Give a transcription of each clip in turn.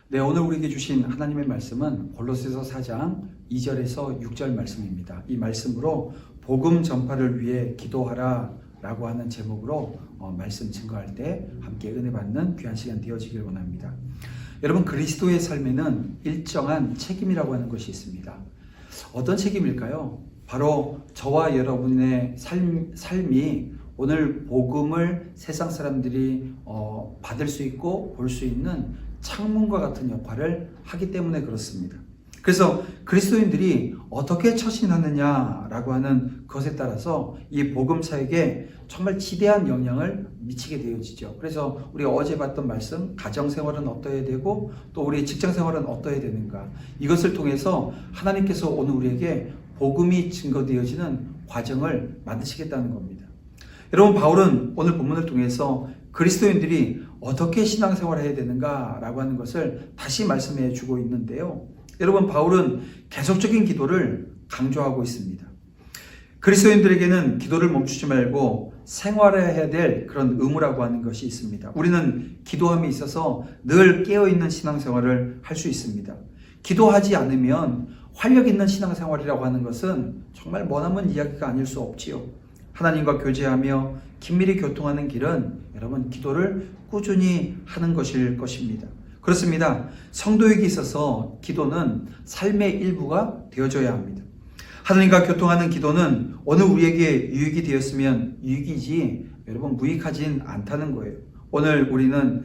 네, 오늘 우리에게 주신 하나님의 말씀은 골로새서 4장 2절에서 6절 말씀입니다. 이 말씀으로 복음 전파를 위해 기도하라 라고 하는 제목으로 말씀 증거할 때 함께 은혜 받는 귀한 시간 되어지길 원합니다. 여러분, 그리스도의 삶에는 일정한 책임이라고 하는 것이 있습니다. 어떤 책임일까요? 바로 저와 여러분의 삶이 오늘 복음을 세상 사람들이 받을 수 있고 볼 수 있는 창문과 같은 역할을 하기 때문에 그렇습니다. 그래서 그리스도인들이 어떻게 처신하느냐라고 하는 것에 따라서 이 복음 사역에 정말 지대한 영향을 미치게 되어지죠. 그래서 우리가 어제 봤던 말씀, 가정생활은 어떠해야 되고 또 우리 직장생활은 어떠해야 되는가, 이것을 통해서 하나님께서 오늘 우리에게 복음이 증거되어지는 과정을 만드시겠다는 겁니다. 여러분, 바울은 오늘 본문을 통해서 그리스도인들이 어떻게 신앙생활을 해야 되는가라고 하는 것을 다시 말씀해 주고 있는데요. 여러분, 바울은 계속적인 기도를 강조하고 있습니다. 그리스도인들에게는 기도를 멈추지 말고 생활해야 될 그런 의무라고 하는 것이 있습니다. 우리는 기도함에 있어서 늘 깨어있는 신앙생활을 할 수 있습니다. 기도하지 않으면 활력 있는 신앙생활이라고 하는 것은 정말 머나먼 이야기가 아닐 수 없지요. 하나님과 교제하며 긴밀히 교통하는 길은 여러분 기도를 꾸준히 하는 것일 것입니다. 그렇습니다. 성도에게 있어서 기도는 삶의 일부가 되어져야 합니다. 하나님과 교통하는 기도는 오늘 우리에게 유익이 되었으면 유익이지 여러분 무익하진 않다는 거예요. 오늘 우리는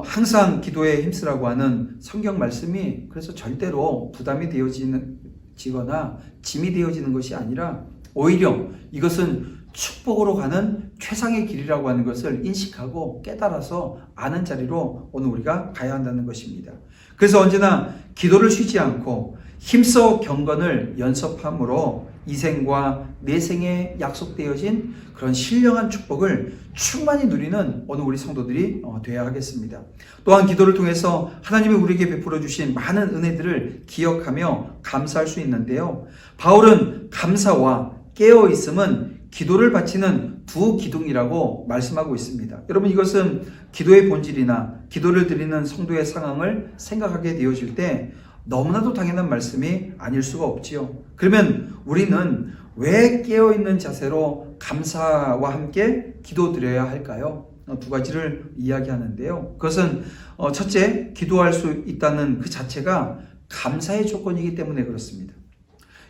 항상 기도에 힘쓰라고 하는 성경 말씀이 그래서 절대로 부담이 되어지거나 짐이 되어지는 것이 아니라 오히려 이것은 축복으로 가는 최상의 길이라고 하는 것을 인식하고 깨달아서 아는 자리로 오늘 우리가 가야 한다는 것입니다. 그래서 언제나 기도를 쉬지 않고 힘써 경건을 연습함으로 이생과 내생에 약속되어진 그런 신령한 축복을 충만히 누리는 오늘 우리 성도들이 되어야 하겠습니다. 또한 기도를 통해서 하나님이 우리에게 베풀어 주신 많은 은혜들을 기억하며 감사할 수 있는데요. 바울은 감사와 깨어있음은 기도를 바치는 두 기둥이라고 말씀하고 있습니다. 여러분, 이것은 기도의 본질이나 기도를 드리는 성도의 상황을 생각하게 되어질 때 너무나도 당연한 말씀이 아닐 수가 없지요. 그러면 우리는 왜 깨어있는 자세로 감사와 함께 기도드려야 할까요? 두 가지를 이야기하는데요. 그것은 첫째, 기도할 수 있다는 그 자체가 감사의 조건이기 때문에 그렇습니다.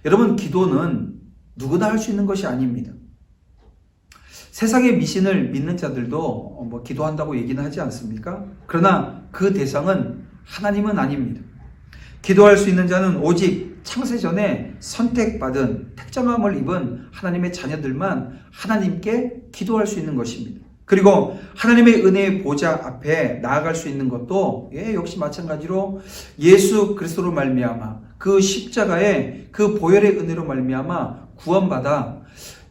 여러분, 기도는 누구나 할 수 있는 것이 아닙니다. 세상의 미신을 믿는 자들도 기도한다고 얘기는 하지 않습니까? 그러나 그 대상은 하나님은 아닙니다. 기도할 수 있는 자는 오직 창세전에 선택받은 택정함을 입은 하나님의 자녀들만 하나님께 기도할 수 있는 것입니다. 그리고 하나님의 은혜의 보좌 앞에 나아갈 수 있는 것도 역시 마찬가지로 예수 그리스도로 말미암아 그 십자가의 그 보혈의 은혜로 말미암아 구원받아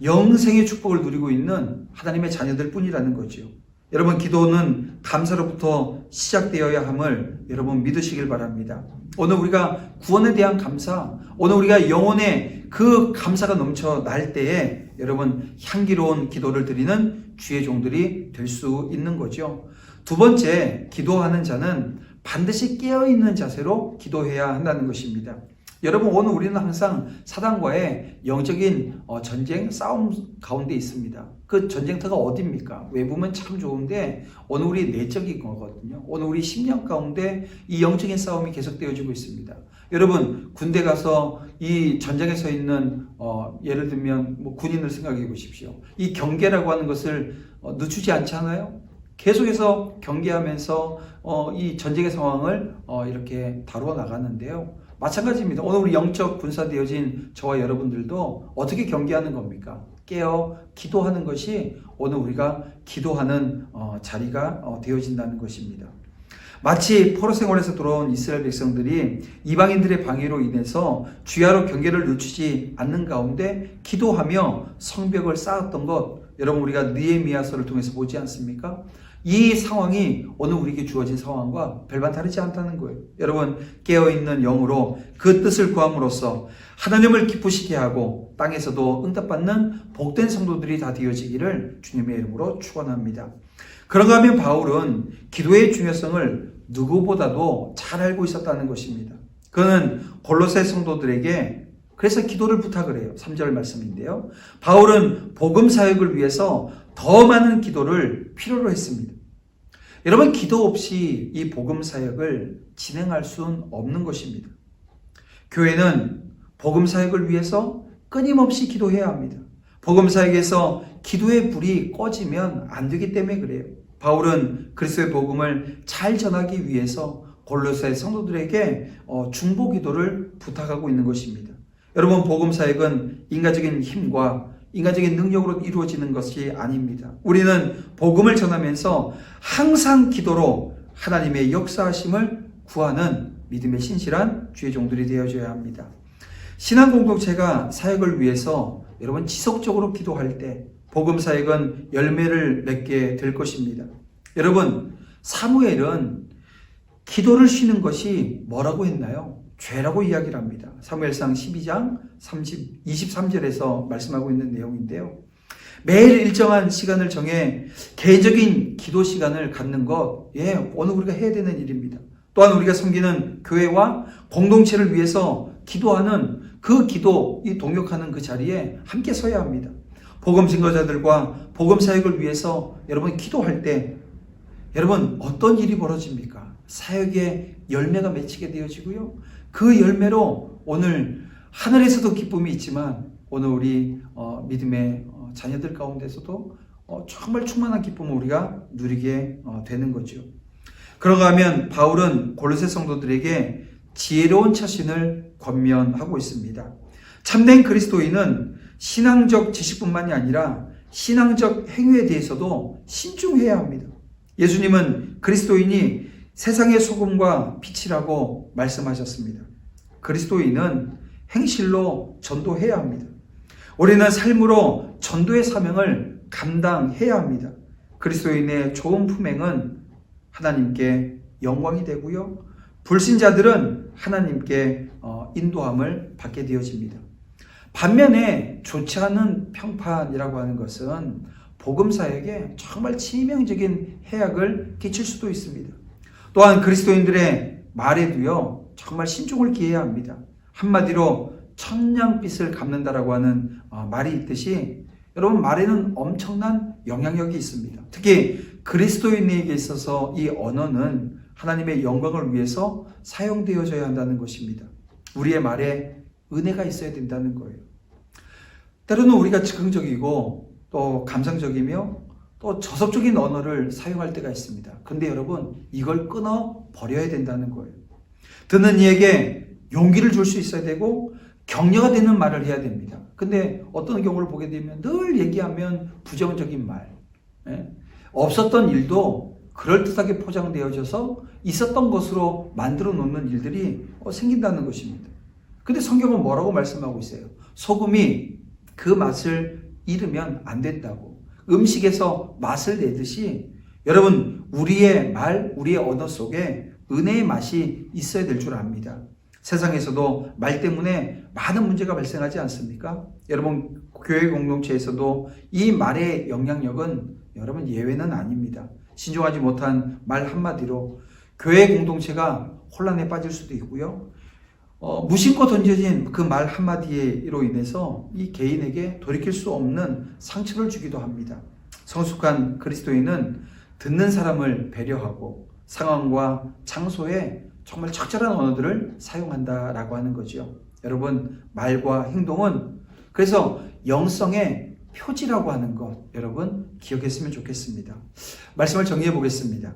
영생의 축복을 누리고 있는 하나님의 자녀들 뿐이라는 거죠. 여러분, 기도는 감사로부터 시작되어야 함을 여러분 믿으시길 바랍니다. 오늘 우리가 구원에 대한 감사, 오늘 우리가 영혼의 그 감사가 넘쳐 날 때에 여러분 향기로운 기도를 드리는 주의 종들이 될 수 있는 거죠. 두 번째, 기도하는 자는 반드시 깨어있는 자세로 기도해야 한다는 것입니다. 여러분, 오늘 우리는 항상 사단과의 영적인 전쟁, 싸움 가운데 있습니다. 그 전쟁터가 어디입니까? 외부면 참 좋은데 오늘 우리 내적인 거거든요. 오늘 우리 심령 가운데 이 영적인 싸움이 계속되어지고 있습니다. 여러분, 군대 가서 이 전장에 서 있는 예를 들면 군인을 생각해 보십시오. 이 경계라고 하는 것을 늦추지 않잖아요. 계속해서 경계하면서 이 전쟁의 상황을 이렇게 다루어 나가는데요. 마찬가지입니다. 오늘 우리 영적 군사되어진 저와 여러분들도 어떻게 경계하는 겁니까? 깨어 기도하는 것이 오늘 우리가 기도하는 자리가 되어진다는 것입니다. 마치 포로 생활에서 돌아온 이스라엘 백성들이 이방인들의 방해로 인해서 주야로 경계를 늦추지 않는 가운데 기도하며 성벽을 쌓았던 것, 여러분 우리가 느헤미야서를 통해서 보지 않습니까? 이 상황이 오늘 우리에게 주어진 상황과 별반 다르지 않다는 거예요. 여러분 깨어있는 영으로 그 뜻을 구함으로써 하나님을 기쁘시게 하고 땅에서도 응답받는 복된 성도들이 다 되어지기를 주님의 이름으로 축원합니다. 그런가 하면 바울은 기도의 중요성을 누구보다도 잘 알고 있었다는 것입니다. 그는 골로새 성도들에게 그래서 기도를 부탁을 해요. 3절 말씀인데요. 바울은 복음 사역을 위해서 더 많은 기도를 필요로 했습니다. 여러분 기도 없이 이 복음 사역을 진행할 수는 없는 것입니다. 교회는 복음 사역을 위해서 끊임없이 기도해야 합니다. 복음 사역에서 기도의 불이 꺼지면 안 되기 때문에 그래요. 바울은 그리스도의 복음을 잘 전하기 위해서 골로새 성도들에게 중보 기도를 부탁하고 있는 것입니다. 여러분 복음 사역은 인간적인 힘과 인간적인 능력으로 이루어지는 것이 아닙니다. 우리는 복음을 전하면서 항상 기도로 하나님의 역사하심을 구하는 믿음의 신실한 주의 종들이 되어줘야 합니다. 신앙 공동체가 사역을 위해서 여러분 지속적으로 기도할 때 복음 사역은 열매를 맺게 될 것입니다. 여러분 사무엘은 기도를 쉬는 것이 뭐라고 했나요? 죄라고 이야기를 합니다. 사무엘상 12장 23절에서 말씀하고 있는 내용인데요. 매일 일정한 시간을 정해 개인적인 기도 시간을 갖는 것, 오늘 우리가 해야 되는 일입니다. 또한 우리가 섬기는 교회와 공동체를 위해서 기도하는 그 기도, 이 동역하는 그 자리에 함께 서야 합니다. 복음 증거자들과 복음 사역을 위해서 여러분 기도할 때 여러분 어떤 일이 벌어집니까? 사역의 열매가 맺히게 되어지고요. 그 열매로 오늘 하늘에서도 기쁨이 있지만 오늘 우리 믿음의 자녀들 가운데서도 정말 충만한 기쁨을 우리가 누리게 되는 거죠. 그런가 하면 바울은 골로새 성도들에게 지혜로운 처신을 권면하고 있습니다. 참된 그리스도인은 신앙적 지식뿐만이 아니라 신앙적 행위에 대해서도 신중해야 합니다. 예수님은 그리스도인이 세상의 소금과 빛이라고 말씀하셨습니다. 그리스도인은 행실로 전도해야 합니다. 우리는 삶으로 전도의 사명을 감당해야 합니다. 그리스도인의 좋은 품행은 하나님께 영광이 되고요. 불신자들은 하나님께 인도함을 받게 되어집니다. 반면에 좋지 않은 평판이라고 하는 것은 복음 사역에 정말 치명적인 해악을 끼칠 수도 있습니다. 또한 그리스도인들의 말에도요 정말 신중을 기해야 합니다. 한마디로 천냥빚을 갚는다라고 하는 말이 있듯이 여러분 말에는 엄청난 영향력이 있습니다. 특히 그리스도인에게 있어서 이 언어는 하나님의 영광을 위해서 사용되어져야 한다는 것입니다. 우리의 말에 은혜가 있어야 된다는 거예요. 때로는 우리가 즉흥적이고 또 감상적이며 또 저속적인 언어를 사용할 때가 있습니다. 근데 여러분 이걸 끊어 버려야 된다는 거예요. 듣는 이에게 용기를 줄 수 있어야 되고 격려가 되는 말을 해야 됩니다. 근데 어떤 경우를 보게 되면 늘 얘기하면 부정적인 말, 없었던 일도 그럴듯하게 포장되어져서 있었던 것으로 만들어 놓는 일들이 생긴다는 것입니다. 근데 성경은 뭐라고 말씀하고 있어요? 소금이 그 맛을 잃으면 안 된다고. 음식에서 맛을 내듯이 여러분 우리의 말, 우리의 언어 속에 은혜의 맛이 있어야 될 줄 압니다. 세상에서도 말 때문에 많은 문제가 발생하지 않습니까? 여러분 교회 공동체에서도 이 말의 영향력은 여러분 예외는 아닙니다. 신중하지 못한 말 한마디로 교회 공동체가 혼란에 빠질 수도 있고요. 무심코 던져진 그 말 한마디로 인해서 이 개인에게 돌이킬 수 없는 상처를 주기도 합니다. 성숙한 그리스도인은 듣는 사람을 배려하고 상황과 장소에 정말 적절한 언어들을 사용한다라고 하는 거죠. 여러분 말과 행동은 그래서 영성의 표지라고 하는 것 여러분 기억했으면 좋겠습니다. 말씀을 정리해 보겠습니다.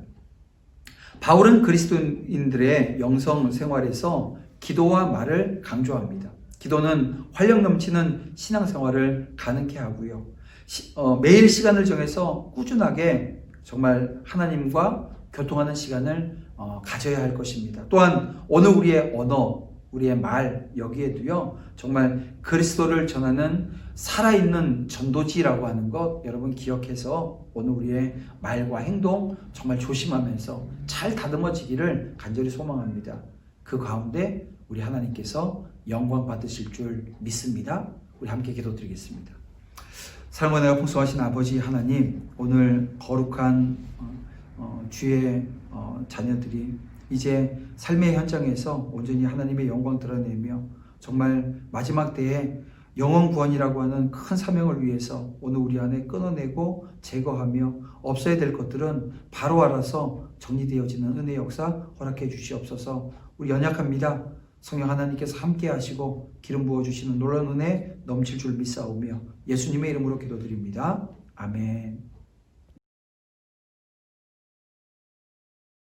바울은 그리스도인들의 영성 생활에서 기도와 말을 강조합니다. 기도는 활력 넘치는 신앙생활을 가능케 하고요. 매일 시간을 정해서 꾸준하게 정말 하나님과 교통하는 시간을 가져야 할 것입니다. 또한 오늘 우리의 언어, 우리의 말 여기에도요 정말 그리스도를 전하는 살아있는 전도지라고 하는 것 여러분 기억해서 오늘 우리의 말과 행동 정말 조심하면서 잘 다듬어지기를 간절히 소망합니다. 그 가운데 우리 하나님께서 영광 받으실 줄 믿습니다. 우리 함께 기도드리겠습니다. 사랑과 풍성하신 아버지 하나님, 오늘 거룩한 주의 자녀들이 이제 삶의 현장에서 온전히 하나님의 영광 드러내며 정말 마지막 때에 영원 구원이라고 하는 큰 사명을 위해서 오늘 우리 안에 끊어내고 제거하며 없어야 될 것들은 바로 알아서 정리되어지는 은혜 역사 허락해 주시옵소서. 우리 연약합니다. 성령 하나님께서 함께 하시고 기름 부어주시는 놀라운 은혜 넘칠 줄 믿사오며 예수님의 이름으로 기도드립니다. 아멘.